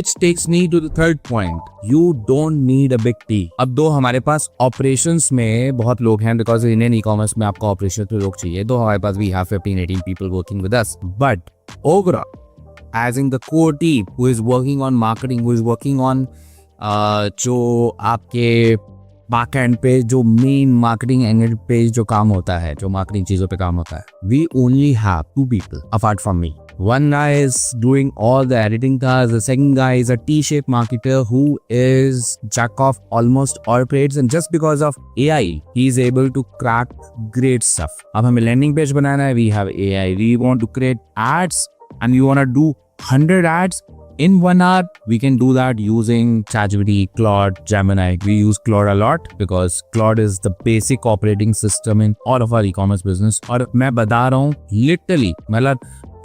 Which takes me to the third point. You don't need a big team. अब दो हमारे पास operations में बहुत लोग हैं because in e-commerce में आपको operations में लोग चाहिए. तो हमारे पास we have 15-18 people working with us. But overall, as in the core team who is working on marketing, who is working on जो आपके बैक एंड पे जो मेन मार्केटिंग एंगल पे जो काम होता है, जो मार्केटिंग चीजों पे काम होता है, we only have 2 people apart from me. One guy is doing all the editing tasks. The second guy is a T-shaped marketer who is jack of almost all trades, and just because of AI, he is able to crack great stuff. अब हमें landing page बनाना है, we have AI. We want to create ads, and we want to do 100 ads in 1 hour. We can do that using ChatGPT, Claude, Gemini. We use Claude a lot because Claude is the basic operating system in all of our e-commerce business. और मैं बता रहा हूँ literally, मतलब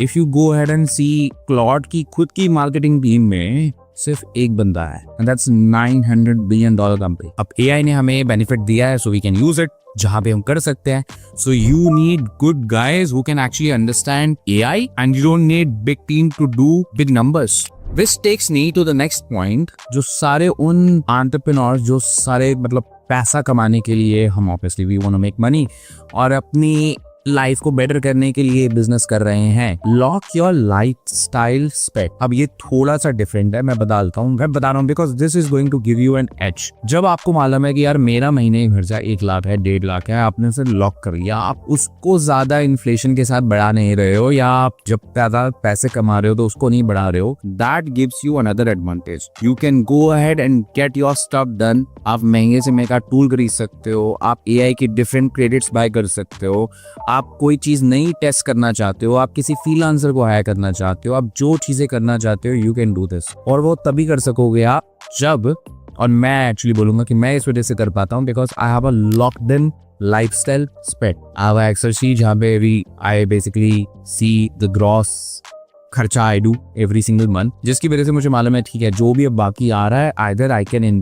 if you go ahead and see Claude की खुद की marketing team में सिर्फ एक बंदा है, and that's $900 billion company. अब AI ने हमें benefit दिया है, so we can use it जहाँ पे हम कर सकते हैं. So you need good guys who can actually understand AI, and you don't need big team to do big numbers. Which takes me to the next point. जो सारे उन entrepreneurs जो सारे मतलब पैसा कमाने के लिए हम obviously we want to make money और अपनी लाइफ को बेटर करने के लिए बिजनेस कर रहे हैं. Lock your lifestyle spec. अब ये थोड़ा सा डिफरेंट है, मैं बता रहा हूँ because this is going to give you an edge. जब आपको मालूम है कि यार मेरा महीने का खर्चा 1 लाख है, 1.5 लाख है, आपने उसे लॉक कर लिया, आप उसको ज्यादा इन्फ्लेशन के साथ बढ़ा नहीं रहे हो, या आप जब ज्यादा पैसे कमा रहे हो तो उसको नहीं बढ़ा रहे हो, that gives you another advantage. You can go ahead and get your stuff done. आप महंगे से महंगा टूल खरीद सकते हो, आप AI की डिफरेंट क्रेडिट्स बाय कर सकते हो, आप कोई चीज नहीं टेस्ट करना चाहते हो, आप किसी फ्रीलांसर को हायर करना चाहते हो, आप जो चीजें करना चाहते हो, यू कैन डू दिस. और वो तभी कर सकोगे आप जब, और मैं एक्चुअली बोलूंगा कि मैं इस वजह से कर पाता हूं because I have a locked in lifestyle spend. I have Excel sheet जहां पे I basically see the gross खर्चा I do every single month, जिसकी वजह से मुझे मालूम है ठीक है जो भी अब बाकी आ रहा है either I can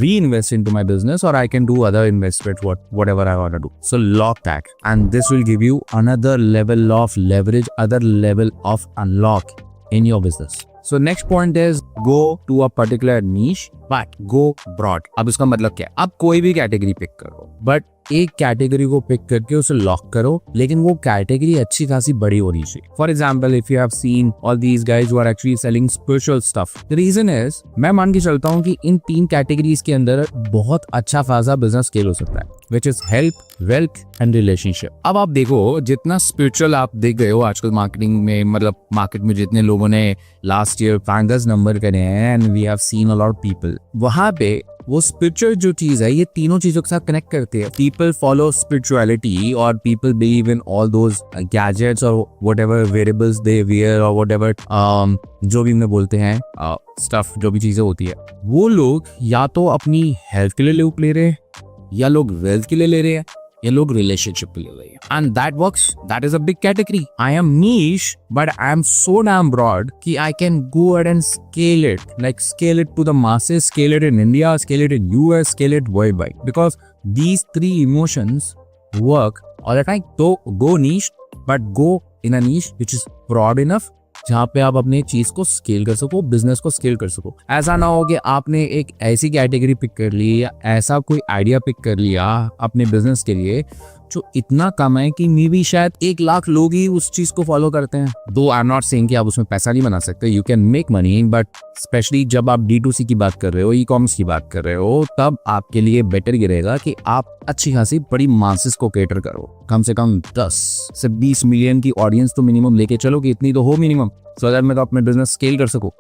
reinvest into my business or I can do other investment, whatever I want to do. So lock that, and this will give you another level of leverage, other level of unlock in your business. So next point is go to a particular niche but go broad. अब इसका मतलब क्या है? आप कोई भी category pick करो, but एक कैटेगरी को पिक करके उसे लॉक करो, लेकिन वो कैटेगरी अच्छी खासी बड़ी होनी चाहिए. For example, if you have seen all these guys who are actually selling spiritual stuff, the reason is, मैं मान के चलता हूँ कि इन 3 कैटेगरीज के अंदर बहुत अच्छा खासा बिजनेस स्केल हो सकता है, which is health, wealth and relationship. अब आप देखो, जितना स्पिरिचुअल आप देख गए हो आजकल मार्केटिंग में, मतलब मार्केट में जितने लोगों ने लास्ट ईयर 5-10 नंबर करे हैं, and we have seen a lot of people, वहां पे वो स्पिरिचुअल जो चीज है ये तीनों चीजों के साथ कनेक्ट करते हैं. पीपल फॉलो स्पिरिचुअलिटी और people believe in all those gadgets और व्हाटएवर वेरिएबल्स दे वियर और व्हाटएवर जो भी उन्हें बोलते हैं स्टफ, जो भी चीजें होती है, वो लोग या तो अपनी हेल्थ के लिए लूप ले रहे हैं, या लोग वेल्थ के लिए ले रहे हैं, या लोग रिलेशनशिप के लिए ले रहे हैं. And that works, that is a big category. I am niche but I am so damn broad कि I can go ahead and scale it, like scale it to the masses, scale it in India, scale it in US, scale it worldwide, because these 3 emotions work all the time. So go niche, but go in a niche which is broad enough जहाँ पे आप अपने चीज को scale कर सको, business को scale कर सको. ऐसा ना हो कि आपने एक ऐसी कैटेगरी पिक कर ली या ऐसा कोई आइडिया पिक कर लिया अपने बिजनेस के लिए जो इतना कम है कि मे बी शायद 1 लाख लोग ही उस चीज को फॉलो करते हैं. दो आई एम नॉट सेइंग कि आप उसमें पैसा नहीं बना सकते, you can make money, but specially जब आप D2C की बात कर रहे हो, ई-कॉमर्स की बात कर रहे हो, तब आपके लिए बेटर गिरेगा कि आप अच्छी खासी बड़ी मासेस को केटर करो. कम से कम 10 से 20 मिलियन की ऑडियंस तो मिनिमम लेके चलो कि इतनी तो हो मिनिमम, सो दैट मैं तो अपने बिजनेस स्केल कर सकूं.